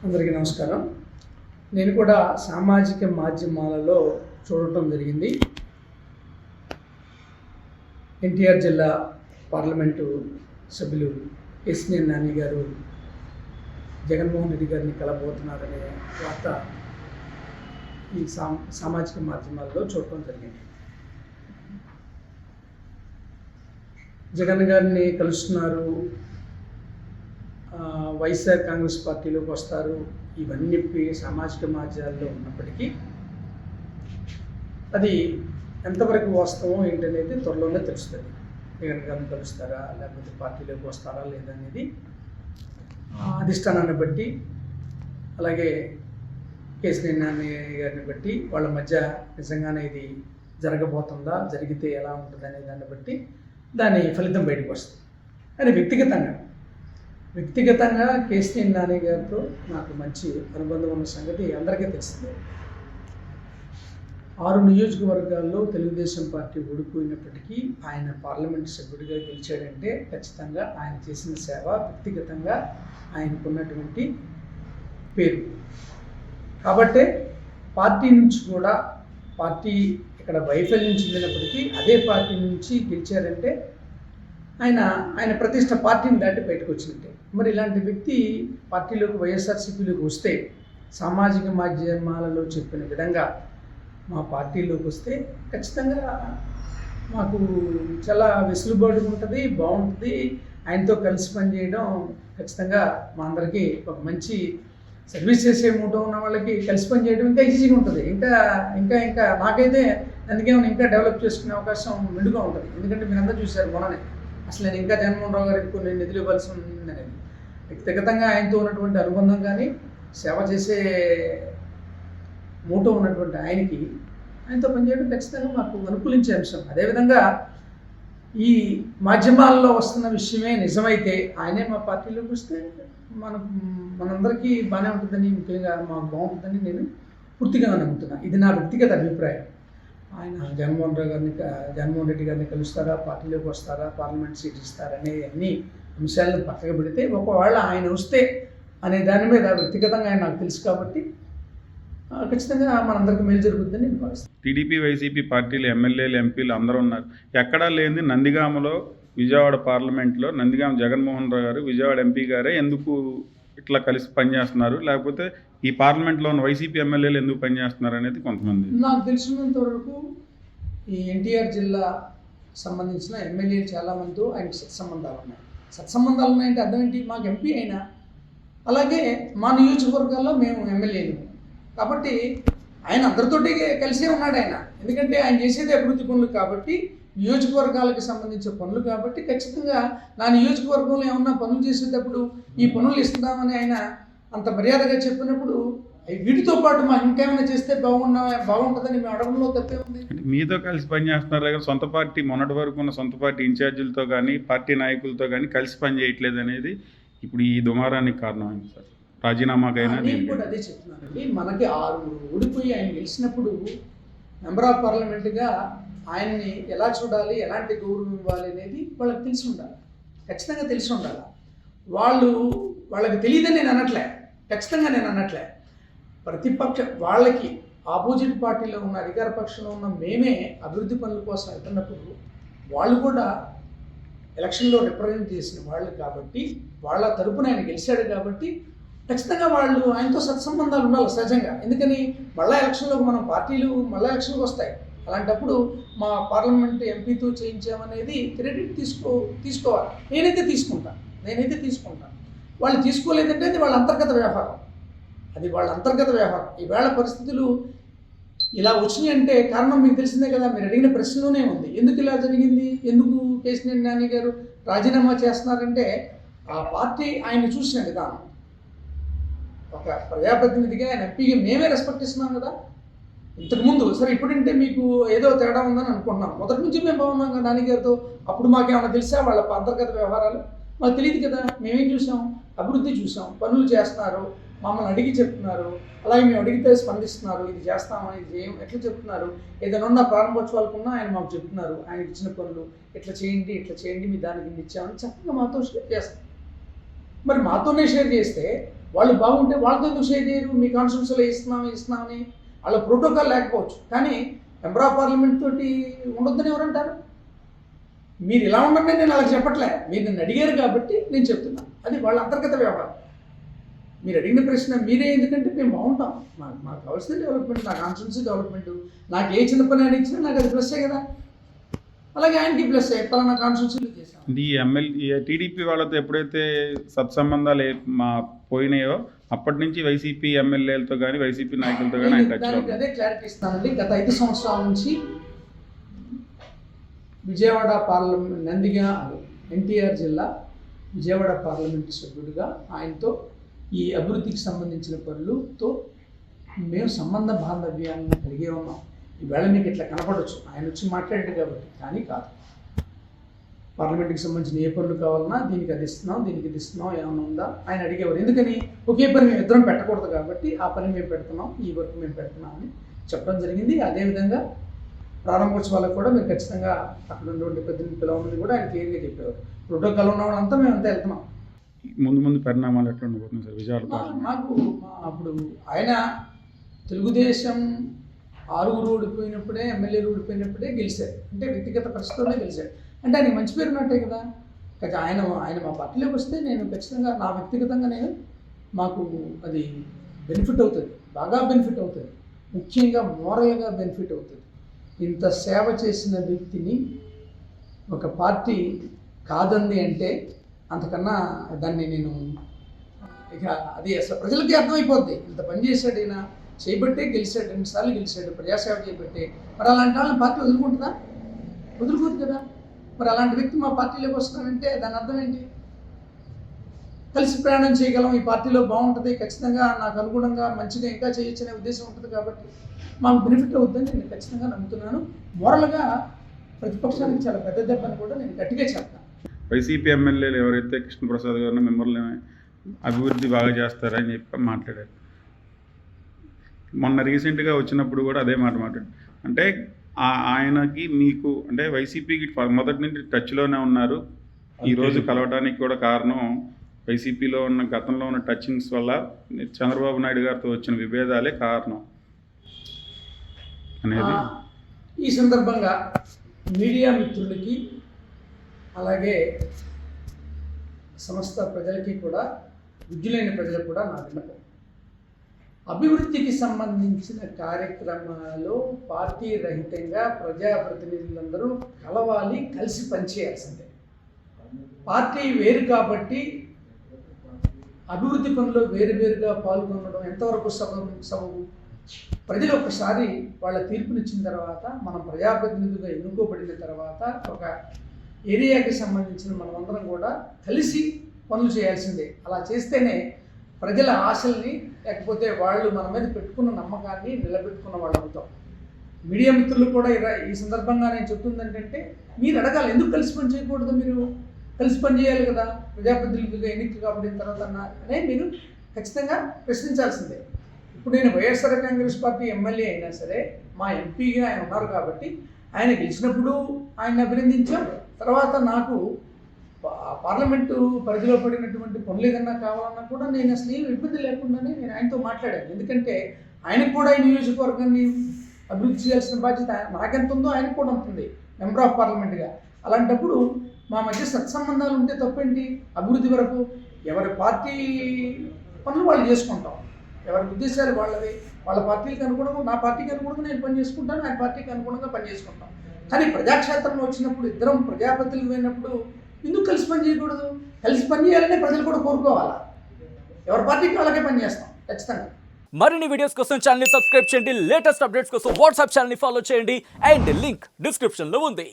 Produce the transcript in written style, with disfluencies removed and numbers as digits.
అందరికీ నమస్కారం. నేను కూడా సామాజిక మాధ్యమాలలో చూడటం జరిగింది. ఎన్టీఆర్ జిల్లా పార్లమెంటు సభ్యులు కేశినేని నాని గారు జగన్మోహన్ రెడ్డి గారిని కలబోతున్నారనే వార్త ఈ సామాజిక మాధ్యమాల్లో చూడటం జరిగింది. జగన్ గారిని కలుస్తున్నారు, వైఎస్ఆర్ కాంగ్రెస్ పార్టీలోకి వస్తారు, ఇవన్నీ సామాజిక మాధ్యమాల్లో ఉన్నప్పటికీ అది ఎంతవరకు వాస్తవం ఏంటనేది త్వరలోనే తెలుస్తుంది. జగన్ గారిని కలుస్తారా లేకపోతే పార్టీలోకి వస్తారా లేదనేది అధిష్టానాన్ని బట్టి, అలాగే కేశినేని నాని గారిని బట్టి, వాళ్ళ మధ్య నిజంగానే ఇది జరగబోతుందా, జరిగితే ఎలా ఉంటుంది అనే దాన్ని బట్టి దాని ఫలితం బయటకు వస్తుంది. కానీ వ్యక్తిగతంగా కేశినేని నాని గారితో నాకు మంచి అనుబంధం ఉన్న సంగతి అందరికీ తెలిసిందే. 6 నియోజకవర్గాల్లో తెలుగుదేశం పార్టీ ఓడిపోయినప్పటికీ ఆయన పార్లమెంటు సభ్యుడిగా గెలిచాడంటే ఖచ్చితంగా ఆయన చేసిన సేవ, వ్యక్తిగతంగా ఆయనకున్నటువంటి పేరు కాబట్టే పార్టీ నుంచి కూడా, పార్టీ ఇక్కడ వైఫల్యం చెందినప్పటికీ అదే పార్టీ నుంచి గెలిచారంటే ఆయన ప్రతిష్ట పార్టీని దాటి బయటకు వచ్చినట్టే. మరి ఇలాంటి వ్యక్తి పార్టీలోకి, వైఎస్ఆర్సీపీలోకి వస్తే, సామాజిక మాధ్యమాలలో చెప్పిన విధంగా మా పార్టీలోకి వస్తే ఖచ్చితంగా మాకు చాలా వెసులుబాటు ఉంటుంది, బాగుంటుంది. ఆయనతో కలిసి పనిచేయడం ఖచ్చితంగా మా అందరికీ ఒక మంచి సర్వీస్ చేసే మూటో ఉన్న వాళ్ళకి కలిసి పనిచేయడం ఇంకా ఈజీగా ఉంటుంది. ఇంకా నాకైతే అందుకే ఇంకా డెవలప్ చేసుకునే అవకాశం మెండుగా ఉంటుంది. ఎందుకంటే మీరందరూ చూశారు మొన్ననే, అసలు నేను ఇంకా జగన్మోహన్ రావు గారికి కొన్ని నిధులు ఇవ్వాల్సి ఉందనేది. వ్యక్తిగతంగా ఆయనతో ఉన్నటువంటి అనుబంధం కానీ, సేవ చేసే మూటో ఉన్నటువంటి ఆయనతో పనిచేయడం ఖచ్చితంగా మాకు అనుకూలించే అంశం. అదేవిధంగా ఈ మాధ్యమాల్లో వస్తున్న విషయమే నిజమైతే ఆయనే మా పార్టీలోకి వస్తే మనందరికీ బాగానే ఉంటుందని, ముఖ్యంగా మాకు బాగుంటుందని నేను పూర్తిగా నమ్ముతున్నాను. ఇది నా వ్యక్తిగత అభిప్రాయం. ఆయన జగన్మోహన్ రెడ్డి గారిని కలుస్తారా, పార్టీలోకి వస్తారా, పార్లమెంట్ సీట్ ఇస్తారనే అన్ని అంశాలను పక్కకు పెడితే, ఒకవేళ ఆయన వస్తే అనే దాని మీద వ్యక్తిగతంగా ఆయన నాకు తెలుసు కాబట్టి ఖచ్చితంగా మనందరికీ మేలు జరుగుతుందని నేను భావిస్తాను. టీడీపీ, వైసీపీ పార్టీలు, ఎమ్మెల్యేలు, ఎంపీలు అందరూ ఉన్నారు. ఎక్కడా లేని నందిగామలో, విజయవాడ పార్లమెంట్లో నందిగామ జగన్మోహన్ రావు గారు, విజయవాడ ఎంపీ గారే ఎందుకు ఇట్లా కలిసి పనిచేస్తున్నారు, లేకపోతే ఈ పార్లమెంట్లో ఉన్న వైసీపీ ఎమ్మెల్యేలు ఎందుకు పనిచేస్తున్నారు అనేది కొంతమంది. నాకు తెలిసినంత వరకు ఈ ఎన్టీఆర్ జిల్లా సంబంధించిన ఎమ్మెల్యేలు చాలామందితో ఆయనకు సత్సంబంధాలు ఉన్నాయంటే అర్థం ఏంటి? మాకు ఎంపీ అయినా, అలాగే మా నియోజకవర్గాల్లో మేము ఎమ్మెల్యేలు కాబట్టి ఆయన అందరితోటి కలిసే ఉన్నాడు ఆయన. ఎందుకంటే ఆయన చేసేది అభివృద్ధి పనులు కాబట్టి, నియోజకవర్గాలకు సంబంధించిన పనులు కాబట్టి ఖచ్చితంగా నా నియోజకవర్గంలో ఏమన్నా పనులు చేసేటప్పుడు ఈ పనులు ఇస్తున్నామని ఆయన అంత మర్యాదగా చెప్పినప్పుడు వీటితో పాటు మాకు ఇంకేమైనా చేస్తే బాగుంటుందని మేము అడగడంలో తప్పే ఉంది. మీతో కలిసి పనిచేస్తున్నారు కానీ సొంత పార్టీ, మొన్నటి వరకు ఉన్న సొంత పార్టీ ఇన్ఛార్జీలతో కానీ, పార్టీ నాయకులతో కానీ కలిసి పనిచేయట్లేదు అనేది ఇప్పుడు ఈ దుమారానికి కారణమైంది సార్. రాజీనామాకైనా నేను కూడా అదే చెప్తున్నానండి. మనకి 6 ఓడిపోయి ఆయన గెలిచినప్పుడు మెంబర్ ఆఫ్ పార్లమెంట్గా ఆయన్ని ఎలా చూడాలి, ఎలాంటి గౌరవం ఇవ్వాలి అనేది వాళ్ళకి తెలిసి ఉండాలి, ఖచ్చితంగా తెలిసి ఉండాలి. వాళ్ళకి తెలియదని నేను అనట్లే, ఖచ్చితంగా నేను అనట్లే. వాళ్ళకి ఆపోజిట్ పార్టీలో ఉన్న, అధికార పక్షంలో ఉన్న మేమే అభివృద్ధి పనుల కోసం వెళ్తున్నప్పుడు వాళ్ళు కూడా ఎలక్షన్లో రిప్రజెంట్ చేసిన వాళ్ళు కాబట్టి, వాళ్ళ తరపున ఆయన గెలిచాడు కాబట్టి ఖచ్చితంగా వాళ్ళు ఆయనతో సత్సంబంధాలు ఉండాలి సహజంగా. ఎందుకని మళ్ళీ ఎలక్షన్లోకి మనం పార్టీలు మళ్ళీ ఎలక్షన్కి వస్తాయి. అలాంటప్పుడు మా పార్లమెంట్ ఎంపీతో చేయించామనేది క్రెడిట్ తీసుకోవాలి. నేనైతే తీసుకుంటాను. వాళ్ళు తీసుకోలేదంటే అది వాళ్ళ అంతర్గత వ్యవహారం. ఈవేళ పరిస్థితులు ఇలా వచ్చినాయి అంటే కారణం మీకు తెలిసిందే కదా, మీరు అడిగిన ప్రశ్నలోనే ఉంది. ఎందుకు ఇలా జరిగింది, ఎందుకు కేశినేని నాని గారు రాజీనామా చేస్తున్నారంటే ఆ పార్టీ ఆయన చూసిన విధానం. ఒక ప్రజాప్రతినిధిగా, ఆయన ఎంపీగా మేమే రెస్పెక్ట్ ఇస్తున్నాం కదా. ఇంతకుముందు సరే, ఇప్పుడంటే మీకు ఏదో తేడా ఉందని అనుకుంటున్నాం. మొదటి నుంచి మేము బాగున్నాం కదా నాని గారితో. అప్పుడు మాకేమైనా తెలుసా వాళ్ళ అంతర్గత వ్యవహారాలు? మాకు తెలియదు కదా. మేమేం చూసాం? అభివృద్ధి చూసాం, పనులు చేస్తున్నారు, మమ్మల్ని అడిగి చెప్తున్నారు, అలాగే మేము అడిగితే స్పందిస్తున్నారు, ఇది చేస్తామని, ఇది ఎట్లా చెప్తున్నారు. ఏదైనా ఉన్న ప్రారంభోత్సవాలకున్నా ఆయన మాకు చెప్తున్నారు, ఆయనకి ఇచ్చిన పనులు ఇట్లా చేయండి, మీ దానికి ఇచ్చామని చక్కగా మాతో షేర్ చేస్తాం. మరి మాతోనే షేర్ చేస్తే వాళ్ళు బాగుంటే వాళ్ళతో ఎందుకు షేర్ చేయరు? మీ కాన్స్టిట్యూన్సీలో ఇస్తున్నామని వాళ్ళ ప్రోటోకాల్ లేకపోవచ్చు, కానీ మెంబర్ ఆఫ్ పార్లమెంట్ తోటి ఉండొద్దని ఎవరంటారు? మీరు ఇలా ఉండండి నేను అలా చెప్పట్లే, మీరు నన్ను అడిగారు కాబట్టి నేను చెప్తున్నాను. అది వాళ్ళ అంతర్గత వ్యవహారం. మీరు అడిగిన ప్రశ్న మీరే, ఎందుకంటే మేము బాగుంటాం, మాకు కావాల్సిన డెవలప్మెంట్, నా కాన్స్టిట్యూన్సీ డెవలప్మెంట్, నాకు ఏ చిన్న పని అని ఇచ్చినా నాకు అది ప్లస్సే కదా. అలాగే ఆయనకి ప్లస్ పలానా కాన్స్టిట్యూన్సీలో చేశాం. ఈ ఎమ్మెల్యే టీడీపీ వాళ్ళతో ఎప్పుడైతే సత్సంబంధాలు పోయినాయో అప్పటి నుంచి వైసీపీ ఎమ్మెల్యేలతో కానీ వైసీపీ నాయకులతో కానీ ఆయన టచ్లో దానికి అదే క్లారిటీ ఇస్తానండి. గత 5 సంవత్సరాల నుంచి విజయవాడ పార్లమెంట్ నందిగా ఎన్టీఆర్ జిల్లా విజయవాడ పార్లమెంటు సభ్యుడిగా ఆయనతో ఈ అభివృద్ధికి సంబంధించిన పనులతో మేము సంబంధ బాంధవ్యాలను కలిగే ఉన్నాం. ఈవేళ మీకు ఇట్లా కనపడవచ్చు, ఆయన వచ్చి మాట్లాడాడు కాబట్టి, కానీ కాదు. పార్లమెంట్కి సంబంధించిన ఏ పనులు కావాలన్నా దీనికి అది ఇస్తున్నాం, దీనికి ఇది ఇస్తున్నాం, ఏమైనా ఉందా ఆయన అడిగేవారు. ఎందుకని? ఒకే పని మేము ఇద్దరం పెట్టకూడదు కాబట్టి ఆ పని మేము పెడుతున్నాం, ఈ వర్క్ మేము పెడుతున్నాం అని చెప్పడం జరిగింది. అదేవిధంగా ప్రారంభోత్సవాలకు కూడా మీరు ఖచ్చితంగా అక్కడ ఉన్నటువంటి పెద్దలు పిలవమని కూడా ఆయన క్లియర్గా చెప్పేవారు. ప్రోటోకాల్ ఉన్న వాళ్ళంతా మేము అంతా వెళ్తున్నాం. ముందు పరిణామాలు ఎట్లా ఉండబోతున్నాయి సార్ విజయవాడ? మాకు అప్పుడు ఆయన తెలుగుదేశం 6 ఓడిపోయినప్పుడే, ఎమ్మెల్యేలు ఓడిపోయినప్పుడే గెలిచారు. అంటే వ్యక్తిగత పరిస్థితుల్లో గెలిచారు అంటే ఆయనకి మంచి పేరు ఉన్నట్టే కదా. ఆయన మా పార్టీలోకి వస్తే నేను ఖచ్చితంగా నా వ్యక్తిగతంగా మాకు అది బెనిఫిట్ అవుతుంది, బాగా బెనిఫిట్ అవుతుంది, ముఖ్యంగా మోరల్గా బెనిఫిట్ అవుతుంది. ఇంత సేవ చేసిన వ్యక్తిని ఒక పార్టీ కాదంది అంటే అంతకన్నా దాన్ని నేను ఇక అది అసలు ప్రజలకి అర్థమైపోద్ది. ఇంత పని చేశాడు ఈయన, చేయబట్టే గెలిచాడు, 2 సార్లు గెలిచాడు, ప్రజాసేవ చేయబట్టే. మరి అలాంటి వాళ్ళని పార్టీ వదులుకుంటుందా? వదులుకోదు కదా. మరి అలాంటి వ్యక్తి మా పార్టీలోకి వస్తున్నాడంటే దాని అర్థం ఏంటి? కలిసి ప్రయాణం చేయగలం, ఈ పార్టీలో బాగుంటుంది, ఖచ్చితంగా నాకు అనుగుణంగా మంచిగా ఇంకా చేయొచ్చు అనే ఉద్దేశం ఉంటుంది కాబట్టి మాకు బెనిఫిట్ అవుతుందని నేను ఖచ్చితంగా నమ్ముతున్నాను. మోరల్గా ప్రతిపక్షానికి చాలా పెద్ద దెబ్బని కూడా నేను గట్టిగా చెప్తాను. వైసీపీ ఎమ్మెల్యేలు ఎవరైతే కృష్ణప్రసాద్ గారిని మిమ్మల్ని అభివృద్ధి బాగా చేస్తారని చెప్పి మాట్లాడారు. మొన్న రీసెంట్గా వచ్చినప్పుడు కూడా అదే మాట మాట్లాడారు. అంటే ఆయనకి మీకు అంటే వైసీపీకి మొదటి నుంచి టచ్లోనే ఉన్నారు. ఈరోజు కలవడానికి కూడా కారణం వైసీపీలో ఉన్న గతంలో ఉన్న టచింగ్స్ వల్ల చంద్రబాబు నాయుడు గారితో వచ్చిన విభేదాలే కారణం అనేది. ఈ సందర్భంగా మీడియా మిత్రులకి అలాగే సమస్త ప్రజలకి కూడా, విద్యులైన ప్రజలకు కూడా నా విన్నపం, అభివృద్ధికి సంబంధించిన కార్యక్రమాలు పార్టీ రహితంగా ప్రజాప్రతినిధులందరూ కలవాలి, కలిసి పనిచేయాల్సిందే. పార్టీ వేరు కాబట్టి అభివృద్ధి పనుల్లో వేరువేరుగా పాల్గొనడం ఎంతవరకు సబబు? ప్రజలు ఒక్కసారి వాళ్ళ తీర్పునిచ్చిన తర్వాత, మనం ప్రజాప్రతినిధులుగా ఎన్నుకోబడిన తర్వాత ఒక ఏరియాకి సంబంధించిన మనమందరం కూడా కలిసి పనులు చేయాల్సిందే. అలా చేస్తేనే ప్రజల ఆశల్ని, లేకపోతే వాళ్ళు మన మీద పెట్టుకున్న నమ్మకాన్ని నిలబెట్టుకున్న వాళ్ళు అవుతాం. మీడియా మిత్రులు కూడా ఈ సందర్భంగా నేను చెప్తుంది ఏంటంటే, మీరు అడగాలి, ఎందుకు కలిసి పని చేయకూడదు? మీరు కలిసి పని చేయాలి కదా, ప్రజాప్రతినిధులుగా ఎన్నిక కాబడిన తర్వాత అనే మీరు ఖచ్చితంగా ప్రశ్నించాల్సిందే. ఇప్పుడు నేను వైఎస్ఆర్ కాంగ్రెస్ పార్టీ ఎమ్మెల్యే అయినా సరే, మా ఎంపీగా ఆయన ఉన్నారు కాబట్టి ఆయన గెలిచినప్పుడు ఆయన్ని అభినందించాం. తర్వాత నాకు పార్లమెంటు పరిధిలో పడినటువంటి పనులు ఏదన్నా కావాలన్నా కూడా నేను అసలు ఏం ఇబ్బంది లేకుండానే నేను ఆయనతో మాట్లాడాను. ఎందుకంటే ఆయనకు కూడా ఈ నియోజకవర్గాన్ని అభివృద్ధి చేయాల్సిన బాధ్యత నాకెంత ఉందో ఆయనకు కూడా ఉంటుంది మెంబర్ ఆఫ్ పార్లమెంట్గా. అలాంటప్పుడు మా మధ్య సత్సంబంధాలు ఉంటే తప్పేంటి? అభివృద్ధి వరకు ఎవరి పార్టీ పనులు వాళ్ళు చేసుకుంటాం, ఎవరి ఉద్దేశాలు వాళ్ళవి, వాళ్ళ పార్టీకి అనుగుణంగా, నా పార్టీకి అనుగుణంగా నేను పని చేసుకుంటాను, ఆయన పార్టీకి అనుగుణంగా పని చేసుకుంటాం. కానీ ప్రజాక్షేత్రంలో వచ్చినప్పుడు, ఇద్దరం ప్రజాప్రతినిధులు అయినప్పుడు ఎందుకు కలిసి పని చేయకూడదు? కలిసి పని చేయాలనే ప్రజలు కూడా కోరుకోవాలా? ఎవరి పార్టీకి వాళ్ళకే పని చేస్తాం ఖచ్చితంగా. మరిన్ని వీడియోస్ కోసం ఛానల్ ని సబ్స్క్రైబ్ చేయండి, లేటెస్ట్ అప్డేట్స్ కోసం వాట్సాప్ ఛానల్ ని ఫాలో చేయండి, అండ్ లింక్ డిస్క్రిప్షన్ లో ఉంది.